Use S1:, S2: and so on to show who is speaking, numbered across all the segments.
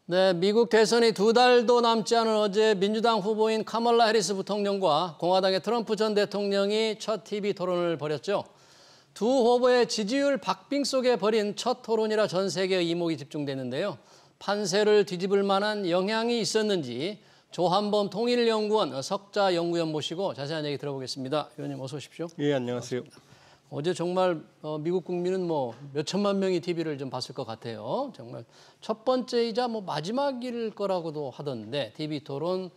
S1: 네, 미국 대선이 2달도 남지 않은 어제 민주당 후보인 카멀라 해리스 부통령과 공화당의 트럼프 전 대통령이 첫 TV 토론을 벌였죠. 두 후보의 지지율 박빙 속에 벌인 첫 토론이라 전 세계의 이목이 집중됐는데요. 판세를 뒤집을 만한 영향이 있었는지 조한범 통일연구원 석자 연구원 모시고 자세한 얘기 들어보겠습니다. 의원님 어서 오십시오.
S2: 예, 안녕하세요.
S1: 어제 정말 미국 국민은 몇 천만 명이 TV를 좀 봤을 것 같아요. 정말 첫 번째이자 마지막일 거라고도 하던데 TV 토론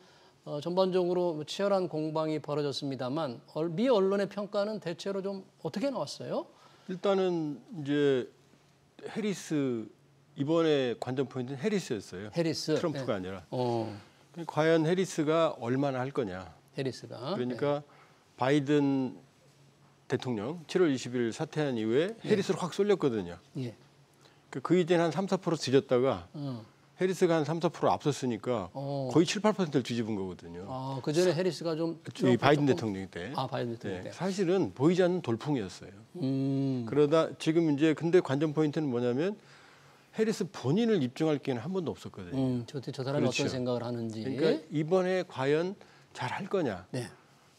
S1: 전반적으로 치열한 공방이 벌어졌습니다만 미 언론의 평가는 대체로 좀 어떻게 나왔어요?
S2: 일단은 이제 해리스 이번에 관전 포인트는 해리스였어요.
S1: 해리스
S2: 트럼프가
S1: 네.
S2: 아니라. 과연 해리스가 얼마나 할 거냐.
S1: 해리스가.
S2: 그러니까 바이든 대통령 7월 20일 사퇴한 이후에 해리스를 확 쏠렸거든요.
S1: 예.
S2: 그 이전에 한 3, 4% 뒤졌다가 해리스가 한 3, 4% 앞섰으니까 거의 7, 8%를 뒤집은 거거든요.
S1: 그 전에 해리스가 좀
S2: 바이든 대통령 때.
S1: 바이든 대통령 때.
S2: 사실은 보이지 않는 돌풍이었어요. 그러다 지금 이제 근데 관전 포인트는 뭐냐면 해리스 본인을 입증할 기회는 한 번도 없었거든요.
S1: 저 사람이
S2: 그렇죠.
S1: 어떤 생각을 하는지.
S2: 그러니까 이번에 과연 잘 할 거냐.
S1: 네.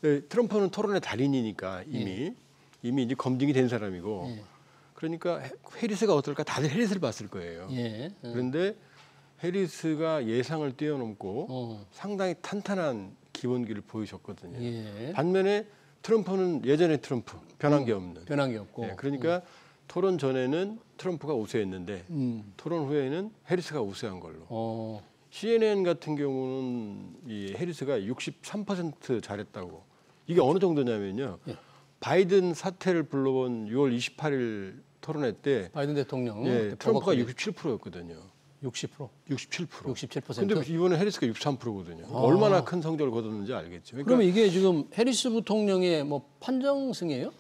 S2: 트럼프는 토론의 달인이니까 이미 이제 검증이 된 사람이고 그러니까 해리스가 어떨까 다들 해리스를 봤을 거예요. 그런데 해리스가 예상을 뛰어넘고 상당히 탄탄한 기본기를 보여줬거든요. 반면에 트럼프는 예전의 트럼프 변한 게 없는.
S1: 변한 게 없고.
S2: 그러니까 토론 전에는 트럼프가 우세했는데 토론 후에는 해리스가 우세한 걸로. CNN 같은 경우는 이 해리스가 63% 잘했다고. 이게 어느 정도냐면요. 바이든 사퇴를 불러본 6월 28일 토론회 때
S1: 바이든 대통령
S2: 트럼프가 67%였거든요.
S1: 60%?
S2: 67%.
S1: 67%.
S2: 근데 이번에 해리스가 63%거든요. 얼마나 큰 성적을 거뒀는지 알겠죠. 그러니까
S1: 그러면 이게 지금 해리스 부통령의 판정승이에요?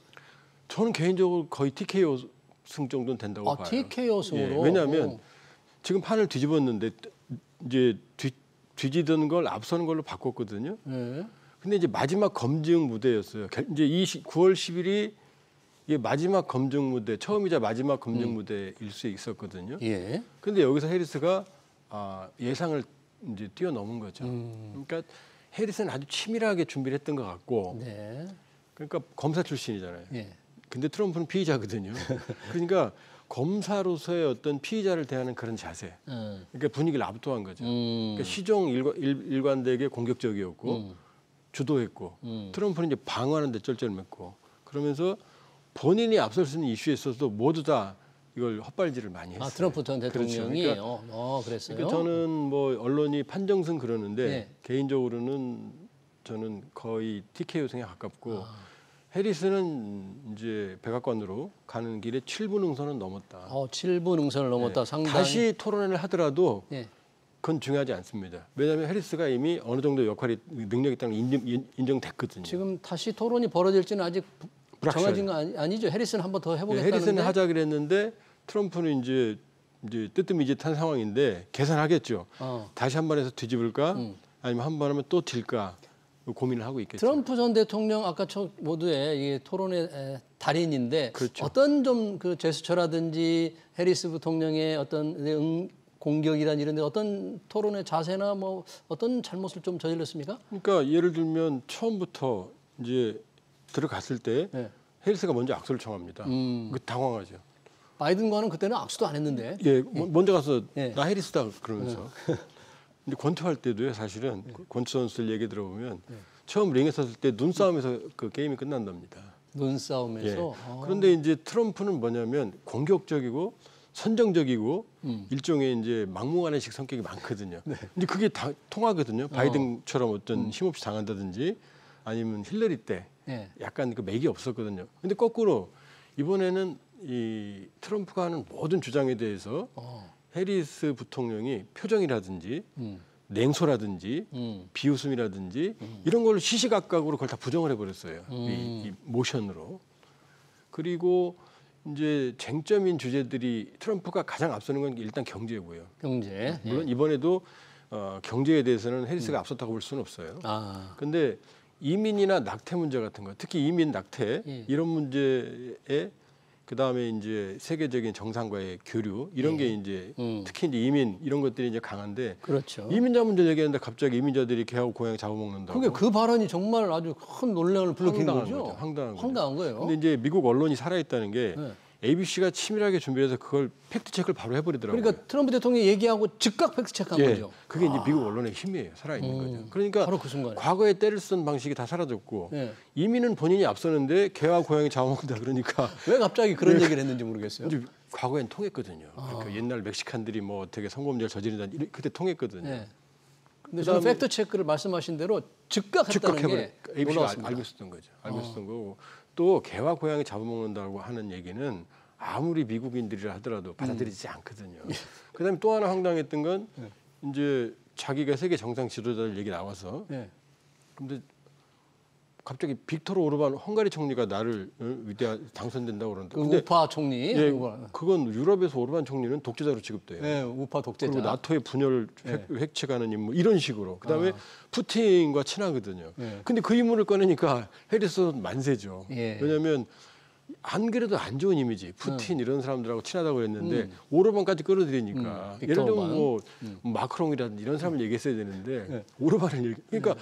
S2: 저는 개인적으로 거의 TKO 승 정도는 된다고 봐요.
S1: TKO 승으로?
S2: 왜냐하면 지금 판을 뒤집었는데 이제 뒤지던 걸 앞서는 걸로 바꿨거든요. 근데 이제 마지막 검증 무대였어요. 이제 9월 10일이 이게 마지막 검증 무대, 처음이자 마지막 검증 무대일 수 있었거든요. 근데 여기서 해리스가 예상을 이제 뛰어넘은 거죠. 그러니까 해리스는 아주 치밀하게 준비를 했던 것 같고, 그러니까 검사 출신이잖아요. 근데 트럼프는 피의자거든요. 그러니까 검사로서의 어떤 피의자를 대하는 그런 자세, 그러니까 분위기를 압도한 거죠. 그러니까 시종 일관되게 공격적이었고. 주도했고 트럼프는 이제 방어하는 데 쩔쩔맸고 그러면서 본인이 앞설 수 있는 이슈에 있어서도 모두 다 이걸 헛발질을 많이 했어요.
S1: 트럼프 전 대통령이
S2: 그렇죠.
S1: 그랬어요.
S2: 그러니까 저는 언론이 판정승 그러는데 개인적으로는 저는 거의 TKO 승에 가깝고 해리스는 이제 백악관으로 가는 길에 7분 응선은 넘었다.
S1: 7분 응선을 넘었다. 상당히
S2: 다시 토론회를 하더라도 그건 중요하지 않습니다. 왜냐하면 해리스가 이미 어느 정도 역할이 능력이 있다는 게 인정됐거든요.
S1: 지금 다시 토론이 벌어질지는 아직 정해진 거 아니죠? 해리스는 한 번 더 해보겠다는데.
S2: 해리스는 하자 그랬는데 트럼프는 이제 뜨뜻미짓한 상황인데 계산하겠죠. 다시 한 번 해서 뒤집을까? 아니면 한 번 하면 또 딜까? 고민을 하고 있겠죠.
S1: 트럼프 전 대통령 아까 모두의 이 토론의 달인인데
S2: 그렇죠.
S1: 어떤 좀 그 제스처라든지 해리스 부통령의 어떤 공격이란 이런데 어떤 토론의 자세나 어떤 잘못을 좀 저질렀습니까?
S2: 그러니까 예를 들면 처음부터 이제 들어갔을 때 해리스가 먼저 악수를 청합니다. 그 당황하죠.
S1: 바이든과는 그때는 악수도 안 했는데.
S2: 먼저 가서 나 해리스다 그러면서. 근데 권투할 때도요, 사실은 권투 선수들 얘기 들어보면 처음 링에 섰을 때 눈싸움에서 그 게임이 끝난답니다.
S1: 눈싸움에서.
S2: 그런데 이제 트럼프는 뭐냐면 공격적이고 선정적이고 일종의 이제 막무가내식 성격이 많거든요. 근데 그게 다 통하거든요. 바이든처럼 어떤 힘없이 당한다든지 아니면 힐러리 때 약간 그 맥이 없었거든요. 근데 거꾸로 이번에는 이 트럼프가 하는 모든 주장에 대해서 해리스 부통령이 표정이라든지 냉소라든지 비웃음이라든지 이런 걸로 시시각각으로 그걸 다 부정을 해버렸어요. 이 모션으로. 그리고 이제 쟁점인 주제들이 트럼프가 가장 앞서는 건 일단 경제고요.
S1: 경제.
S2: 물론 이번에도 경제에 대해서는 해리스가 앞섰다고 볼 수는 없어요. 그런데 이민이나 낙태 문제 같은 거, 특히 이민 낙태 이런 문제에 그다음에 이제 세계적인 정상과의 교류 이런 게 이제 특히 이제 이민 이런 것들이 이제 강한데
S1: 그렇죠.
S2: 이민자 문제를 얘기하는데 갑자기 이민자들이 개하고 고향 잡아먹는다고.
S1: 그게 그 발언이 정말 아주 큰 논란을 불러일으킨 거죠. 황당한 거예요.
S2: 근데 이제 미국 언론이 살아있다는 게
S1: 네.
S2: ABC가 치밀하게 준비해서 그걸 팩트 체크를 바로 해버리더라고요.
S1: 그러니까 트럼프 대통령이 얘기하고 즉각 팩트 체크한 거죠.
S2: 그게 이제 미국 언론의 힘이에요. 살아있는 거죠. 그러니까
S1: 바로 그 순간에.
S2: 과거에 때를 쓰던 방식이 다 사라졌고
S1: 네.
S2: 이민은 본인이 앞서는데 개와 고양이 잡아먹는다 그러니까
S1: 왜 갑자기 그런 얘기를 했는지 모르겠어요.
S2: 이제 과거엔 통했거든요. 그러니까 옛날 멕시칸들이 뭐 어떻게 성범죄를 저지른다 그때 통했거든요.
S1: 네. 근데 지금 팩트 체크를 말씀하신 대로 즉각 했다는 게
S2: ABC가
S1: 놀라웠습니다.
S2: 알고 있었던 거죠. 알고 있었던 거고 또 개와 고양이 잡아먹는다고 하는 얘기는 아무리 미국인들이라 하더라도 받아들이지 않거든요. 그다음에 또 하나 황당했던 건 이제 자기가 세계 정상 지도자들 얘기 나와서 근데 갑자기 빅토르 오르반 헝가리 총리가 나를 위대한 당선된다고 그러는데
S1: 그 우파 총리
S2: 그건 유럽에서 오르반 총리는 독재자로 취급돼요.
S1: 네, 우파 독재자.
S2: 그리고 나토의 분열을 획책하는 인물 이런 식으로. 그다음에 푸틴과 친하거든요. 근데 그 인물을 꺼내니까 해리스 만세죠. 왜냐하면 안 그래도 안 좋은 이미지. 푸틴 이런 사람들하고 친하다고 했는데 오르반까지 끌어들이니까 예를 들면 뭐 마크롱이라든지 이런 사람을 얘기했어야 되는데 오르반을 그러니까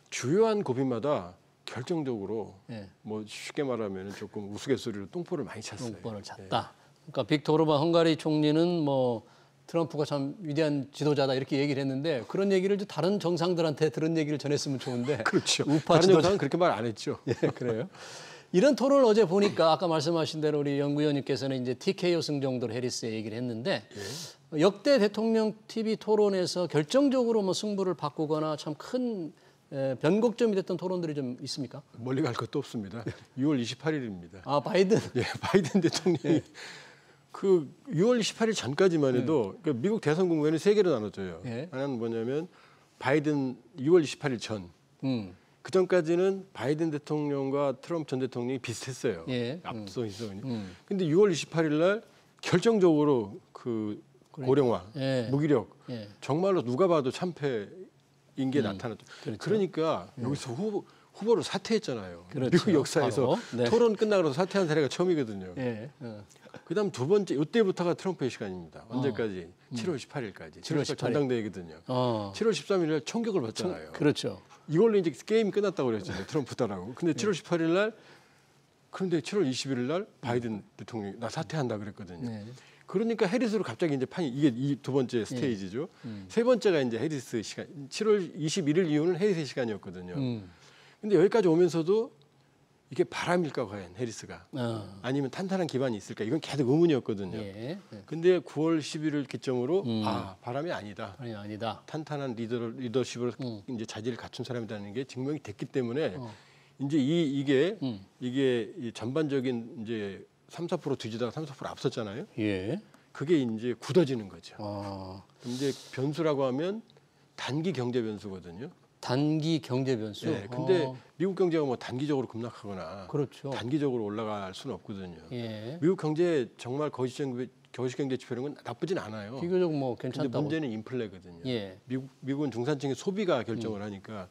S2: 주요한 고비마다 결정적으로 뭐 쉽게 말하면 조금 우스갯소리로 똥볼을 많이 찼어요.
S1: 똥볼을 찼다. 그러니까 빅토르 오르반 헝가리 총리는 뭐 트럼프가 참 위대한 지도자다 이렇게 얘기를 했는데 그런 얘기를 다른 정상들한테 들은 얘기를 전했으면 좋은데
S2: 그렇죠.
S1: 우파
S2: 다른
S1: 지도자
S2: 정상은 그렇게 말 안 했죠.
S1: 그래요. 이런 토론을 어제 보니까 아까 말씀하신 대로 우리 연구위원님께서는 이제 TKO 승 정도로 해리스의 얘기를 했는데 역대 대통령 TV 토론에서 결정적으로 뭐 승부를 바꾸거나 참 큰 변곡점이 됐던 토론들이 좀 있습니까?
S2: 멀리 갈 것도 없습니다. 6월 28일입니다.
S1: 아 바이든.
S2: 바이든 대통령이 그 6월 28일 전까지만 해도 그 미국 대선 국면이 세 개로 나눠져요. 하나는 뭐냐면 바이든 6월 28일 전. 그 전까지는 바이든 대통령과 트럼프 전 대통령이 비슷했어요. 앞서 있어요. 근데 6월 28일 날 결정적으로 그 고령화, 무기력, 정말로 누가 봐도 참패인 게 나타났죠.
S1: 그렇죠.
S2: 그러니까 여기서 후보로 사퇴했잖아요.
S1: 그렇죠.
S2: 미국 역사에서 토론 끝나고 사퇴한 사례가 처음이거든요. 그다음 두 번째 이때부터가 트럼프의 시간입니다. 언제까지? 7월 18일까지. 7월 18일 전당대회거든요. 7월 13일 날 총격을 받잖아요.
S1: 그렇죠.
S2: 이걸로 이제 게임이 끝났다고 그랬잖아요. 트럼프더라고. 근데 7월 18일 날 그런데 7월 20일 날 바이든 대통령이 나 사퇴한다 그랬거든요. 그러니까 해리스로 갑자기 이제 판이 이게 이 두 번째 스테이지죠. 세 번째가 이제 해리스 시간. 7월 21일 이후는 해리스의 시간이었거든요. 근데 여기까지 오면서도 이게 바람일까 과연 해리스가 아니면 탄탄한 기반이 있을까 이건 계속 의문이었거든요. 근데 9월 11일 기점으로 바람이 아니다.
S1: 아니다.
S2: 탄탄한 리더십으로 이제 자질을 갖춘 사람이라는 게 증명이 됐기 때문에 이제 이게 이 전반적인 이제 3-4% 뒤지다가 3-4% 앞섰잖아요. 그게 이제 굳어지는 거죠. 이제 변수라고 하면 단기 경제 변수거든요.
S1: 단기 경제 변수.
S2: 근데 미국 경제가 뭐 단기적으로 급락하거나
S1: 그렇죠.
S2: 단기적으로 올라갈 수는 없거든요. 미국 경제 정말 거시경제 지표는 나쁘진 않아요.
S1: 비교적 뭐 괜찮다고.
S2: 근데 문제는 인플레거든요. 미국은 중산층의 소비가 결정을 하니까.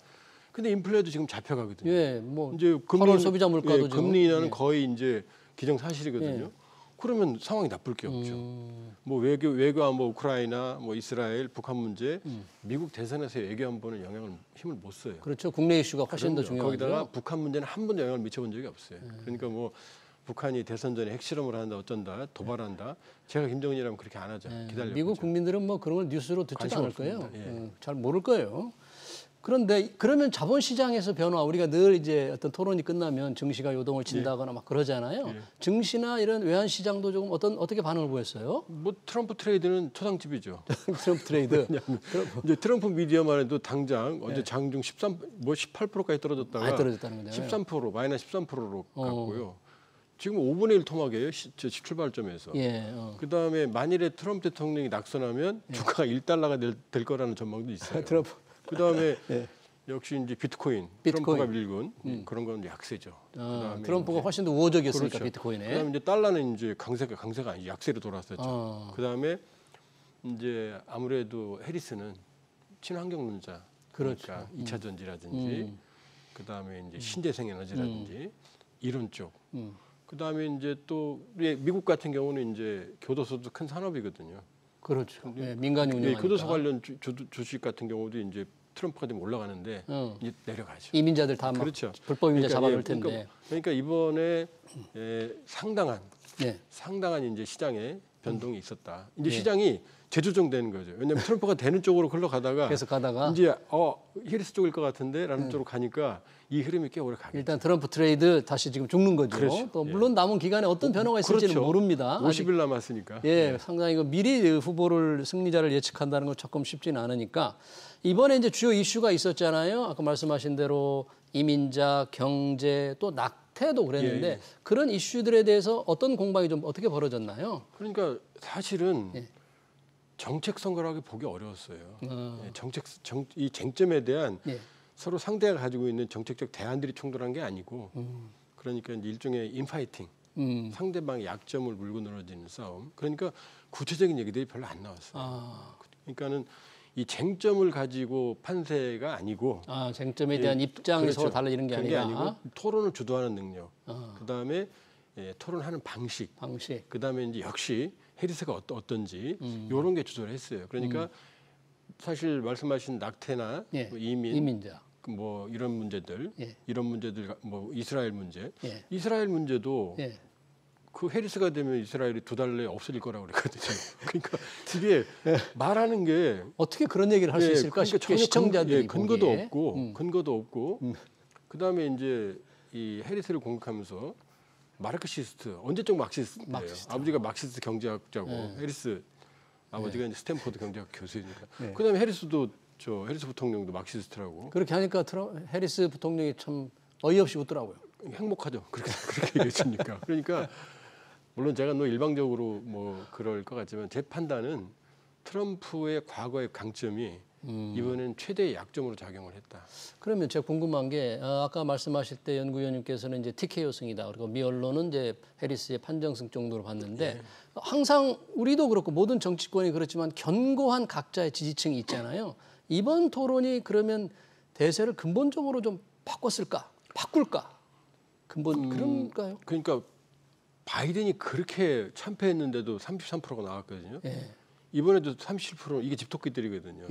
S2: 근데 인플레도 지금 잡혀가거든요.
S1: 뭐
S2: 이제
S1: 금리 소비자 물가도 지금
S2: 금리 인하는 거의 이제 기정사실이거든요. 그러면 상황이 나쁠 게 없죠. 뭐 외교 안보 우크라이나 뭐 이스라엘 북한 문제 미국 대선에서 외교 안보는 힘을 못 써요.
S1: 그렇죠. 국내 이슈가 훨씬 더 중요하죠.
S2: 거기다가 북한 문제는 한 번도 영향을 미쳐본 적이 없어요. 그러니까 뭐 북한이 대선 전에 핵실험을 한다 어쩐다 도발한다. 제가 김정일이라면 그렇게 안 하죠. 기다려.
S1: 미국 국민들은 뭐 그런 걸 뉴스로 듣지도 않을
S2: 없습니다.
S1: 거예요. 잘 모를 거예요. 그런데 그러면 자본시장에서 변화 우리가 늘 이제 어떤 토론이 끝나면 증시가 요동을 친다거나 막 그러잖아요. 증시나 이런 외환시장도 조금 어떻게 반응을 보였어요?
S2: 뭐 트럼프 트레이드는 초상집이죠.
S1: 트럼프 트레이드.
S2: 이제 트럼프 미디어만 해도 당장 어제 장중 18%까지 떨어졌다가
S1: 떨어졌다는 거죠.
S2: 13% 마이너스 13%로 갔고요. 지금 5분의 1 토막이에요. 출발점에서. 그다음에 만일에 트럼프 대통령이 낙선하면 주가가 1달러가 될 거라는 전망도 있어요.
S1: 트럼프.
S2: 그다음에 역시 이제 비트코인. 트럼프가 밀군 그런 건 약세죠.
S1: 트럼프가 훨씬 더 우호적이었으니까
S2: 그렇죠.
S1: 비트코인에.
S2: 그다음에 이제 달러는 이제 강세가 아니고 약세로 돌아왔었죠. 그다음에 이제 아무래도 해리스는 친환경론자. 그러니까 2차 전지라든지 그다음에 이제 신재생 에너지라든지 이런 쪽. 그다음에 이제 또 미국 같은 경우는 이제 교도소도 큰 산업이거든요.
S1: 그렇죠. 예, 민간이 운영하니까.
S2: 교도소 관련 주식 같은 경우도 이제 트럼프가 되면 올라가는데 이제 내려가죠.
S1: 이민자들 다 막
S2: 그렇죠.
S1: 불법 이민자
S2: 그러니까,
S1: 잡아놓을 텐데.
S2: 그러니까 이번에 상당한 이제 시장에 변동이 있었다. 이제 시장이 재조정되는 거죠. 왜냐하면 트럼프가 되는 쪽으로 흘러가다가
S1: 계속 가다가
S2: 이제 히리스 쪽일 것 같은데라는 쪽으로 가니까 이 흐름이 꽤 오래 가겠죠.
S1: 일단 트럼프 트레이드 다시 지금 죽는 거죠.
S2: 그렇죠.
S1: 또 물론 남은 기간에 어떤 변화가 있을지는
S2: 그렇죠.
S1: 모릅니다.
S2: 50일 남았으니까.
S1: 예, 상당히 이거 미리 후보를 승리자를 예측한다는 건 조금 쉽지는 않으니까 이번에 이제 주요 이슈가 있었잖아요. 아까 말씀하신 대로 이민자, 경제, 또 낙태도 그랬는데 그런 이슈들에 대해서 어떤 공방이 좀 어떻게 벌어졌나요?
S2: 그러니까 사실은 정책 선거라고 보기 어려웠어요. 이 쟁점에 대한 서로 상대가 가지고 있는 정책적 대안들이 충돌한 게 아니고 그러니까 이제 일종의 인파이팅, 상대방의 약점을 물고 늘어지는 싸움. 그러니까 구체적인 얘기들이 별로 안 나왔어요. 그러니까는 이 쟁점을 가지고 판세가 아니고
S1: 쟁점에 대한 입장이
S2: 그렇죠.
S1: 서로 달라지는 게 아니라
S2: 아니고 토론을 주도하는 능력, 그다음에 토론하는 방식, 그다음에 이제 역시 해리스가 어떤지 이런 게 주도를 했어요. 그러니까 사실 말씀하신 낙태나 뭐
S1: 이민자
S2: 뭐 이런 문제들, 뭐 이스라엘 문제, 이스라엘 문제도 그 해리스가 되면 이스라엘이 2달 내에 없어질 거라고 그랬거든요. 그러니까 이게 말하는 게
S1: 어떻게 그런 얘기를 할 수 있을까
S2: 그러니까
S1: 싶게 시청자들이
S2: 근거도 없고 그다음에 이제 이 해리스를 공격하면서 마르크시스트 언제적 마르크시스트예요. 아버지가 마르크시스트 경제학자고 해리스 아버지가 이제 스탠포드 경제학 교수니까. 그다음에 해리스도 해리스 부통령도 마르크시스트라고.
S1: 그렇게 하니까 해리스 부통령이 참 어이없이 웃더라고요.
S2: 행복하죠. 그렇게 얘기했으니까. 그러니까 물론 제가 일방적으로 뭐 그럴 것 같지만 제 판단은 트럼프의 과거의 강점이 이번엔 최대의 약점으로 작용을 했다.
S1: 그러면 제가 궁금한 게 아까 말씀하실 때 연구위원님께서는 이제 TKO 승이다. 그리고 미 언론은 이제 해리스의 판정승 정도로 봤는데 항상 우리도 그렇고 모든 정치권이 그렇지만 견고한 각자의 지지층이 있잖아요. 이번 토론이 그러면 대세를 근본적으로 좀 바꿀까? 그런가요?
S2: 그러니까 바이든이 그렇게 참패했는데도 33%가 나왔거든요. 이번에도 37% 이게 집토끼들이거든요.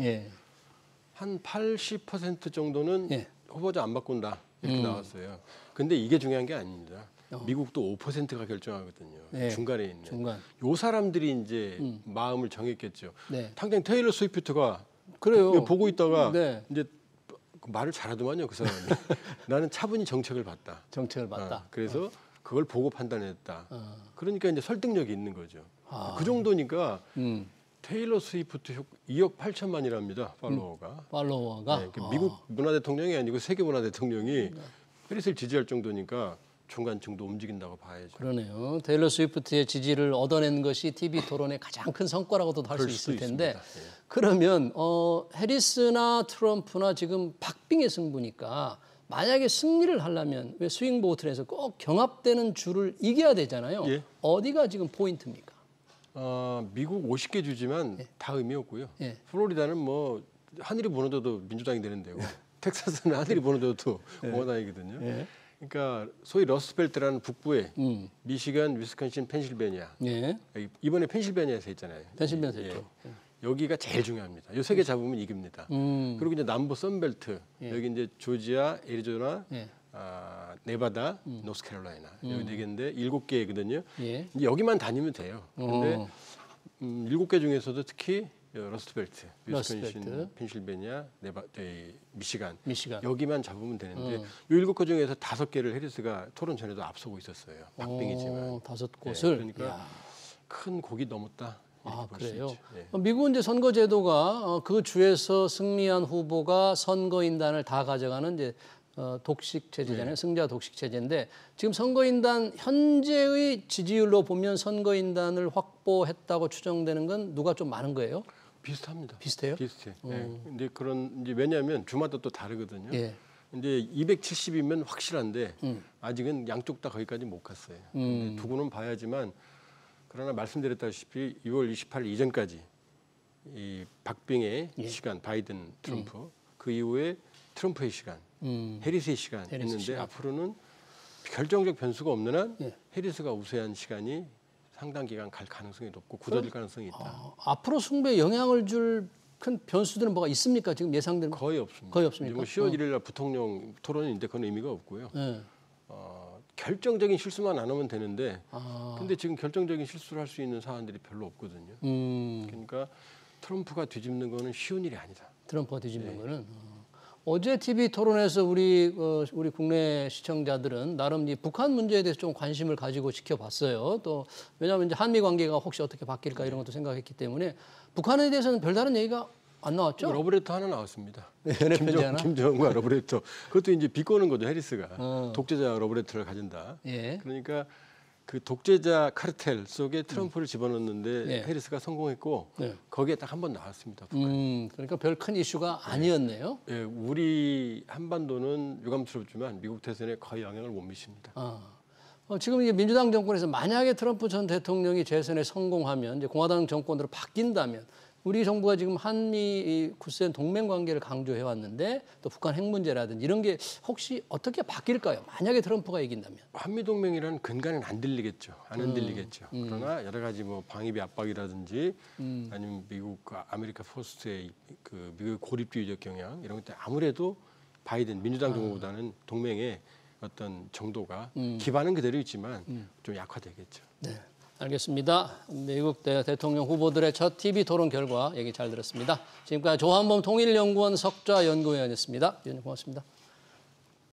S2: 한 80% 정도는 후보자 안 바꾼다 이렇게 나왔어요. 근데 이게 중요한 게 아닙니다. 미국도 5%가 결정하거든요. 중간에 있는. 요 사람들이 이제 마음을 정했겠죠. 당장 테일러 스위프트가 그래요. 보고 있다가 이제 말을 잘하더만요, 그 사람이. 나는 차분히 정책을 봤다. 그래서 그걸 보고 판단했다. 그러니까 이제 설득력이 있는 거죠. 그 정도니까 테일러 스위프트 2억 8천만이랍니다. 팔로워가. 미국 문화 대통령이 아니고 세계 문화 대통령이 해리스를 지지할 정도니까 중간층도 움직인다고 봐야죠.
S1: 그러네요. 테일러 스위프트의 지지를 얻어낸 것이 TV 토론의 가장 큰 성과라고도 할 수 있을 텐데 그러면 해리스나 트럼프나 지금 박빙의 승부니까 만약에 승리를 하려면 왜 스윙 보트에서 꼭 경합되는 줄을 이겨야 되잖아요. 어디가 지금 포인트입니까?
S2: 미국 50개 주지만 다 의미 없고요. 플로리다는 뭐 하늘이 무너져도 민주당이 되는 데고 텍사스는 하늘이 무너져도 공화당이거든요. 그러니까 소위 러스트벨트라는 북부에 미시간, 위스콘신, 펜실베니아. 이번에 펜실베니아에서 했잖아요.
S1: 펜실베니아에서 했죠.
S2: 여기가 제일 중요합니다. 이 3개 잡으면 이깁니다. 그리고 이제 남부 선벨트 여기 이제 조지아, 애리조나, 네바다, 노스캐롤라이나 여기 4개인데 7개거든요. 이제 여기만 다니면 돼요. 근데 7개 중에서도 특히 러스트벨트, 위스콘신, 펜실베니아, 미시간 여기만 잡으면 되는데 이 7곳 중에서 5개를 해리스가 토론 전에도 앞서고 있었어요. 박빙이지만
S1: 5곳을
S2: 그러니까 큰 곡이 넘었다.
S1: 그래요. 미국은 이제 선거 제도가 그 주에서 승리한 후보가 선거인단을 다 가져가는 이제 독식 체제잖아요. 승자 독식 체제인데 지금 선거인단 현재의 지지율로 보면 선거인단을 확보했다고 추정되는 건 누가 좀 많은 거예요?
S2: 비슷합니다.
S1: 비슷해요?
S2: 비슷해. 근데 이제 왜냐하면 주마다 또 다르거든요. 이제 270이면 확실한데 아직은 양쪽 다 거기까지 못 갔어요. 두고는 봐야지만 그러나 말씀드렸다시피 6월 28일 이전까지 이 박빙의 시간, 바이든, 트럼프 그 이후에 트럼프의 시간, 해리스의 시간 있는데 앞으로는 결정적 변수가 없는 한
S1: 예.
S2: 해리스가 우세한 시간이 상당 기간 갈 가능성이 높고 굳어질 가능성이 있다.
S1: 앞으로 승부에 영향을 줄 큰 변수들은 뭐가 있습니까? 지금 예상되는
S2: 거의 없습니다.
S1: 거의 없습니까?
S2: 뭐 10월 1일 날 부통령 토론인데 그건 의미가 없고요.
S1: 예.
S2: 결정적인 실수만 안 하면 되는데 근데 지금 결정적인 실수를 할 수 있는 사안들이 별로 없거든요. 그러니까 트럼프가 뒤집는 거는 쉬운 일이 아니다.
S1: 트럼프가 뒤집는 거는 어제 TV 토론에서 우리 국내 시청자들은 나름 이 북한 문제에 대해서 좀 관심을 가지고 지켜봤어요. 또 왜냐하면 이제 한미 관계가 혹시 어떻게 바뀔까 이런 것도 생각했기 때문에 북한에 대해서는 별다른 얘기가 안 나왔죠?
S2: 러브레터 하나 나왔습니다.
S1: 연애편지 하나?
S2: 김정은과 러브레터. 그것도 이제 비꼬는 거죠, 해리스가. 독재자 러브레터를 가진다.
S1: 예.
S2: 그러니까 그 독재자 카르텔 속에 트럼프를 집어넣는데
S1: 예.
S2: 해리스가 성공했고
S1: 네.
S2: 거기에 딱 한 번 나왔습니다.
S1: 그러니까 별 큰 이슈가 아니었네요.
S2: 예, 우리 한반도는 유감스럽지만 미국 대선에 거의 영향을 못 미칩니다.
S1: 지금 이게 민주당 정권에서 만약에 트럼프 전 대통령이 재선에 성공하면 이제 공화당 정권으로 바뀐다면 우리 정부가 지금 한미 굳센 동맹 관계를 강조해 왔는데 또 북한 핵 문제라든지 이런 게 혹시 어떻게 바뀔까요? 만약에 트럼프가 이긴다면.
S2: 한미 동맹이라는 근간은 안 들리겠죠. 안 흔들리겠죠. 그러나 여러 가지 뭐 방위비 압박이라든지 아니면 미국 아메리카 포스트의 그 미국 고립주의적 경향 이런 것들 아무래도 바이든 민주당 정부보다는 동맹의 어떤 정도가 기반은 그대로 있지만 좀 약화되겠죠.
S1: 네. 알겠습니다. 미국 대통령 후보들의 첫 TV 토론 결과 얘기 잘 들었습니다. 지금까지 조한범 통일연구원 석좌 연구위원이었습니다. 위원님 고맙습니다.